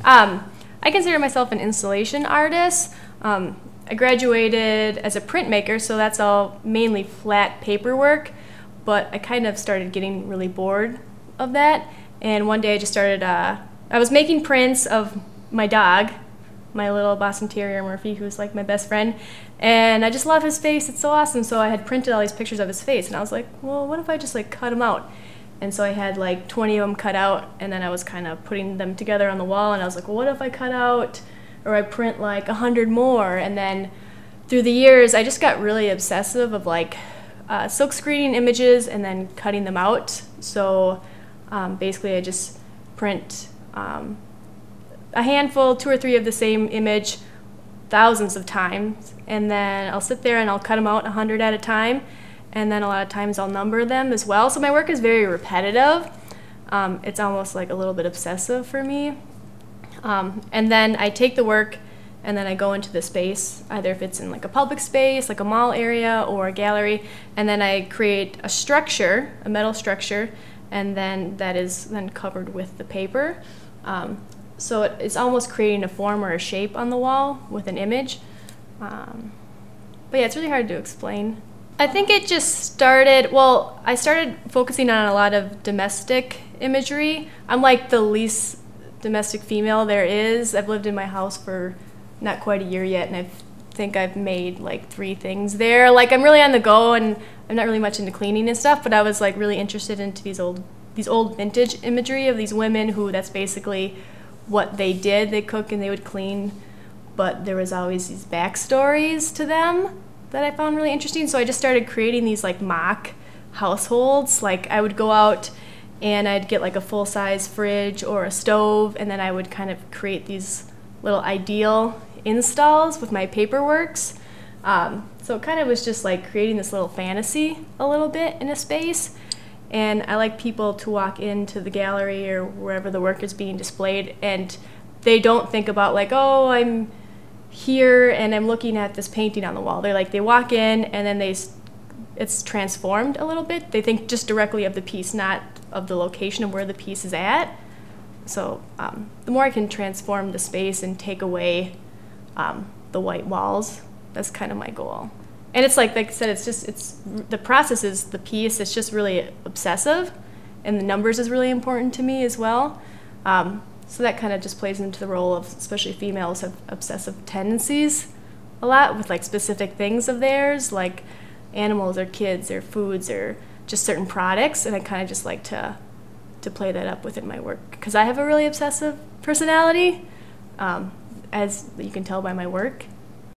I consider myself an installation artist. I graduated as a printmaker, so that's all mainly flat paperwork, but I kind of started getting really bored of that, and one day I just started, I was making prints of my dog, my little Boston Terrier Murphy, who's like my best friend, and I just love his face. It's so awesome. So I had printed all these pictures of his face, and I was like, well, what if I just like cut him out? And so I had like 20 of them cut out, and then I was kind of putting them together on the wall, and I was like, well, what if I cut out, or I print like 100 more? And then through the years, I just got really obsessive of like silk screening images and then cutting them out. So basically I just print a handful, 2 or 3 of the same image thousands of times, and then I'll sit there and I'll cut them out 100 at a time, and then a lot of times I'll number them as well. So my work is very repetitive. It's almost like a little bit obsessive for me. And then I take the work and then I go into the space, either if it's in like a public space, like a mall area or a gallery, and then I create a structure, a metal structure, and then that is then covered with the paper. So it's almost creating a form or a shape on the wall with an image. But yeah, it's really hard to explain. I think it just started, well, I started focusing on a lot of domestic imagery. I'm like the least domestic female there is. I've lived in my house for not quite a year yet, and I think I've made like 3 things there. Like I'm really on the go, and I'm not really much into cleaning and stuff, but I was like really interested into these old vintage imagery of these women who that's basically what they did. They cook and they would clean, but there was always these backstories to them that I found really interesting. So I just started creating these like mock households. Like I would go out and I'd get like a full-size fridge or a stove, and then I would kind of create these little ideal installs with my paperworks. So it kind of was just like creating this little fantasy a little bit in a space. And I like people to walk into the gallery or wherever the work is being displayed, and they don't think about like, oh, I'm here and I'm looking at this painting on the wall. They're like, they walk in and then it's transformed a little bit. They think just directly of the piece, not of the location of where the piece is at. So the more I can transform the space and take away the white walls, that's kind of my goal. And it's like I said, it's the process is the piece. It's just really obsessive, and the numbers is really important to me as well. So that kind of just plays into the role of, especially females have obsessive tendencies a lot with like specific things of theirs, like animals or kids or foods or just certain products, and I kind of just like to play that up within my work because I have a really obsessive personality, as you can tell by my work.